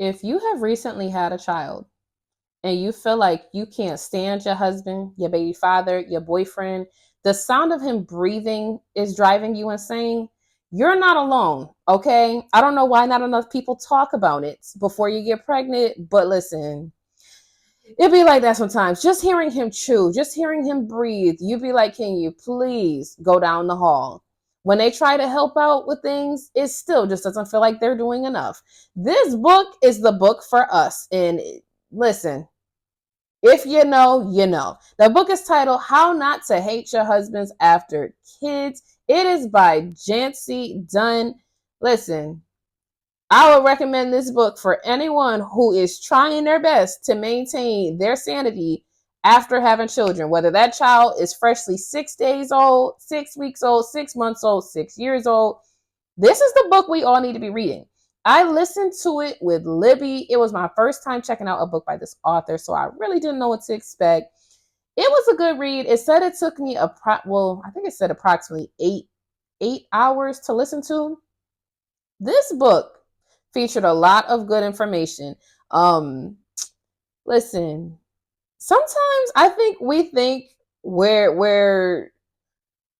If you have recently had a child and you feel like you can't stand your husband, your baby father, your boyfriend, the sound of him breathing is driving you insane, you're not alone, okay? I don't know why not enough people talk about it before you get pregnant, but listen, it'd be like that sometimes. Just hearing him chew, just hearing him breathe, you'd be like, can you please go down the hall? When they try to help out with things, it still just doesn't feel like they're doing enough. This book is the book for us. And listen, if you know, you know. The book is titled How Not to Hate Your Husbands After Kids. It is by Jancy Dunn. Listen, I would recommend this book for anyone who is trying their best to maintain their sanity after having children, whether that child is freshly 6 days old, 6 weeks old, 6 months old, 6 years old. This is the book we all need to be reading. I listened to it with Libby. It was my first time checking out a book by this author, so I really didn't know what to expect. It was a good read. It said it took me I think it said approximately eight hours to listen to. This book featured a lot of good information. Um, Listen, sometimes I think we think we're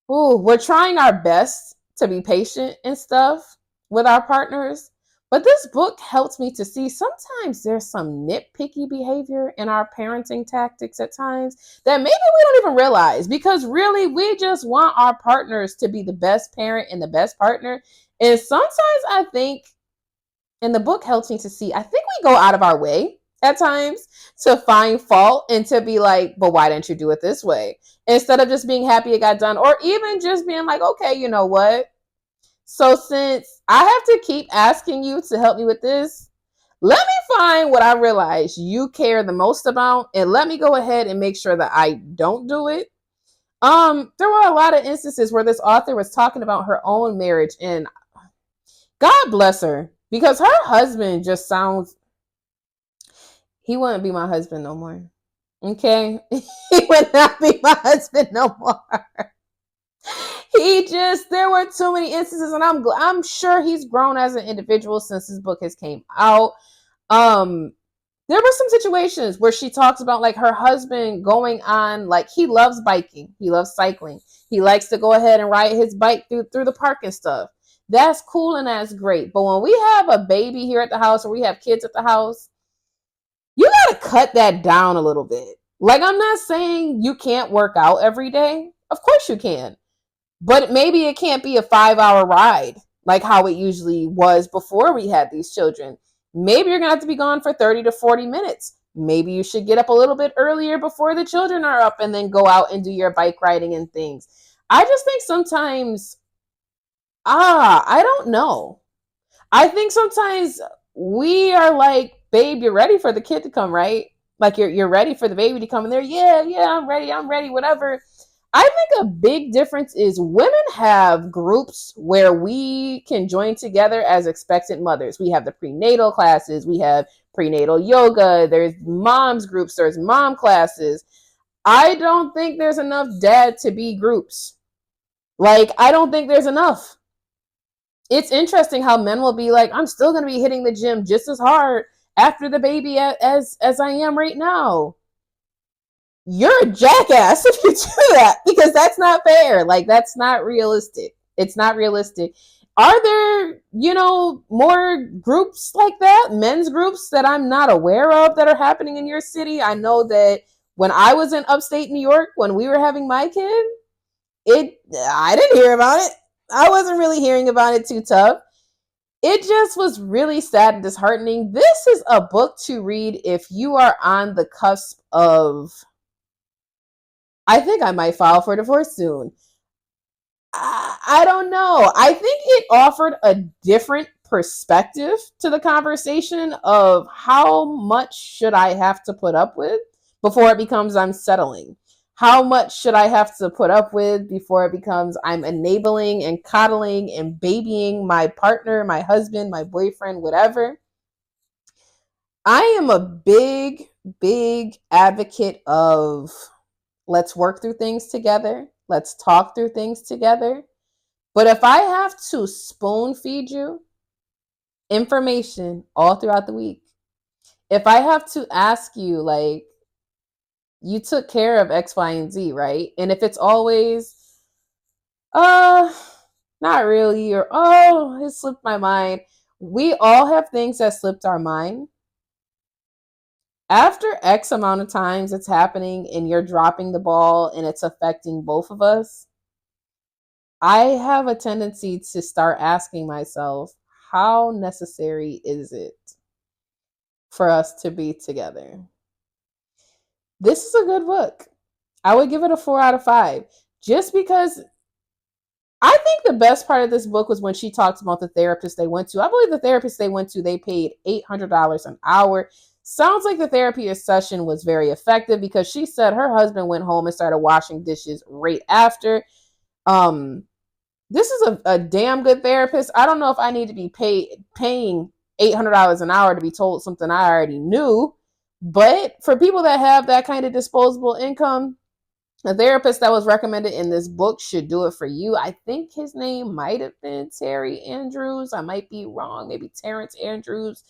we're trying our best to be patient and stuff with our partners. But this book helps me to see sometimes there's some nitpicky behavior in our parenting tactics at times that maybe we don't even realize, because really we just want our partners to be the best parent and the best partner. And sometimes I think, and the book helps me to see, I think we go out of our way at times to find fault and to be like, but why didn't you do it this way? Instead of just being happy it got done, or even just being like, okay, you know what? So since I have to keep asking you to help me with this, let me find what I realize you care the most about and let me go ahead and make sure that I don't do it. There were a lot of instances where this author was talking about her own marriage, and God bless her, because her husband just sounds, he wouldn't be my husband no more. Okay? He would not be my husband no more. There were too many instances, and I'm sure he's grown as an individual since this book has came out. Um, there were some situations where she talks about like her husband going on, like he loves biking, he loves cycling, he likes to go ahead and ride his bike through the park and stuff. That's cool and that's great. But when we have a baby here at the house or we have kids at the house, you gotta cut that down a little bit. Like, I'm not saying you can't work out every day. Of course you can. But maybe it can't be a 5 hour ride like how it usually was before we had these children. Maybe you're going to have to be gone for 30 to 40 minutes. Maybe you should get up a little bit earlier before the children are up and then go out and do your bike riding and things. I just think sometimes, I don't know. I think sometimes we are like, babe, you're ready for the kid to come, right? Like you're ready for the baby to come in there. Yeah, yeah, I'm ready, whatever. I think a big difference is women have groups where we can join together as expectant mothers. We have the prenatal classes, we have prenatal yoga, there's moms groups, there's mom classes. I don't think there's enough dad to be groups. Like, I don't think there's enough. It's interesting how men will be like, I'm still going to be hitting the gym just as hard after the baby as I am right now. You're a jackass if you do that, because that's not fair. Like, that's not realistic. It's not realistic. Are there, more groups like that, men's groups that I'm not aware of that are happening in your city? I know that when I was in upstate New York, when we were having my kid, I didn't hear about it. I wasn't really hearing about it too tough. It just was really sad and disheartening. This is a book to read if you are on the cusp of, I think I might file for divorce soon. I don't know. I think it offered a different perspective to the conversation of how much should I have to put up with before it becomes unsettling. How much should I have to put up with before it becomes I'm enabling and coddling and babying my partner, my husband, my boyfriend, whatever. I am a big, big advocate of, let's work through things together. Let's talk through things together. But if I have to spoon feed you information all throughout the week, if I have to ask you, like, you took care of X, Y, and Z, right? And if it's always, uh, not really, or oh, it slipped my mind. We all have things that slipped our mind. After X amount of times it's happening and you're dropping the ball and it's affecting both of us, I have a tendency to start asking myself, how necessary is it for us to be together? This is a good book. I would give it a 4 out of 5 just because I think the best part of this book was when she talks about the therapist they went to. I believe the therapist they went to, they paid $800 an hour. Sounds like the therapy session was very effective because she said her husband went home and started washing dishes right after. Um, this is a damn good therapist. I don't know if I need to be paying $800 an hour to be told something I already knew, but for people that have that kind of disposable income, the therapist that was recommended in this book should do it for you. I think his name might have been Terry Andrews. I might be wrong. Maybe Terrence Andrews.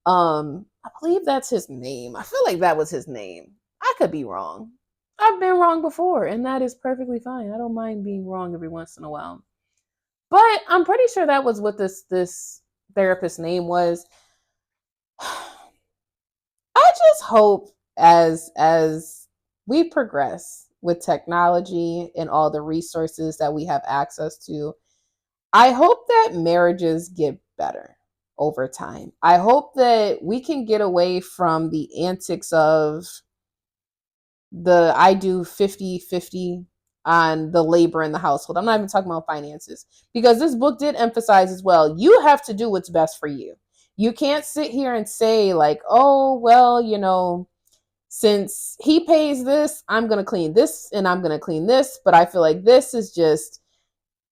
I believe that's his name. I feel like that was his name. I could be wrong. I've been wrong before, and that is perfectly fine. I don't mind being wrong every once in a while. But I'm pretty sure that was what this therapist's name was. I just hope as we progress with technology and all the resources that we have access to, I hope that marriages get better over time. I hope that we can get away from the antics of the I do 50-50 on the labor in the household. I'm not even talking about finances because this book did emphasize as well, you have to do what's best for you. You can't sit here and say like, oh, well, since he pays this, I'm going to clean this and I'm going to clean this, but I feel like this is just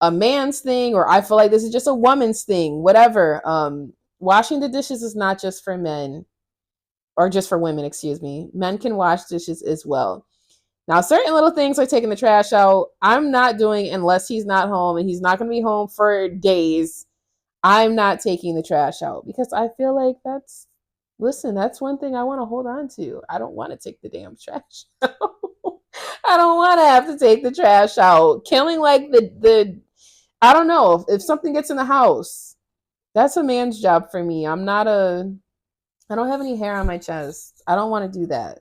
a man's thing, or I feel like this is just a woman's thing, whatever. Washing the dishes is not just for men or just for women, excuse me. Men can wash dishes as well. Now, certain little things like taking the trash out, I'm not doing unless he's not home, and he's not going to be home for days. I'm not taking the trash out because I feel like that's one thing I want to hold on to. I don't want to take the damn trash out. I don't want to have to take the trash out. Killing like the I don't know, if something gets in the house, that's a man's job for me. I don't have any hair on my chest. I don't want to do that.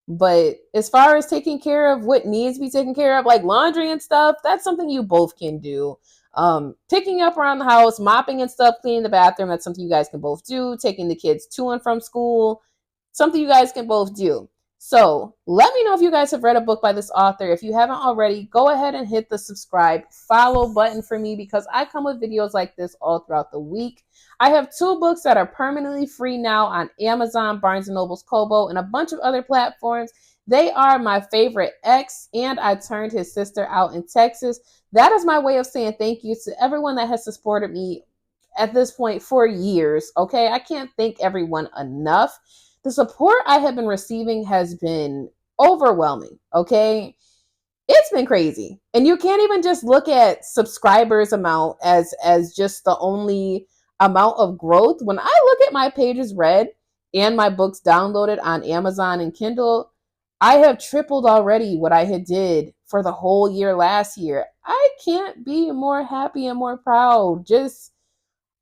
But as far as taking care of what needs to be taken care of, like laundry and stuff, that's something you both can do. Picking up around the house, mopping and stuff, cleaning the bathroom, that's something you guys can both do. Taking the kids to and from school, something you guys can both do. So let me know if you guys have read a book by this author. If you haven't already, go ahead and hit the subscribe, follow button for me because I come with videos like this all throughout the week. I have 2 books that are permanently free now on Amazon, Barnes & Noble's Kobo, and a bunch of other platforms. They are My Favorite Ex and I Turned His Sister Out in Texas. That is my way of saying thank you to everyone that has supported me at this point for years. Okay, I can't thank everyone enough. The support I have been receiving has been overwhelming. Okay, it's been crazy, and you can't even just look at subscribers amount as just the only amount of growth. When I look at my pages read and my books downloaded on Amazon and Kindle, I have tripled already what I had did for the whole year last year. I can't be more happy and more proud just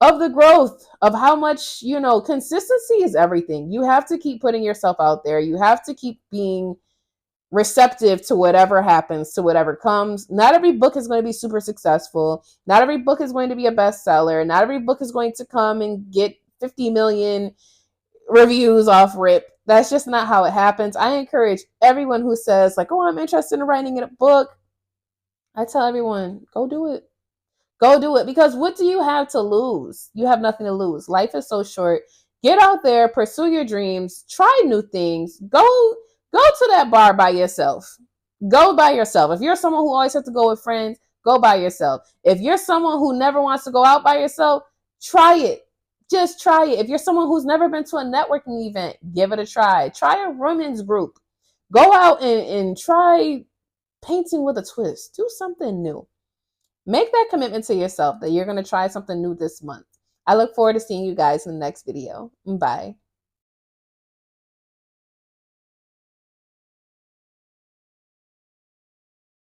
of the growth of how much, consistency is everything. You have to keep putting yourself out there. You have to keep being receptive to whatever happens, to whatever comes. Not every book is going to be super successful. Not every book is going to be a bestseller. Not every book is going to come and get 50 million reviews off rip. That's just not how it happens. I encourage everyone who says like, oh, I'm interested in writing a book. I tell everyone, go do it. Go do it, because what do you have to lose? You have nothing to lose. Life is so short. Get out there, pursue your dreams, try new things. Go to that bar by yourself. Go by yourself. If you're someone who always has to go with friends, go by yourself. If you're someone who never wants to go out by yourself, try it. Just try it. If you're someone who's never been to a networking event, give it a try. Try a women's group. Go out and try painting with a twist. Do something new. Make that commitment to yourself that you're going to try something new this month. I look forward to seeing you guys in the next video. Bye.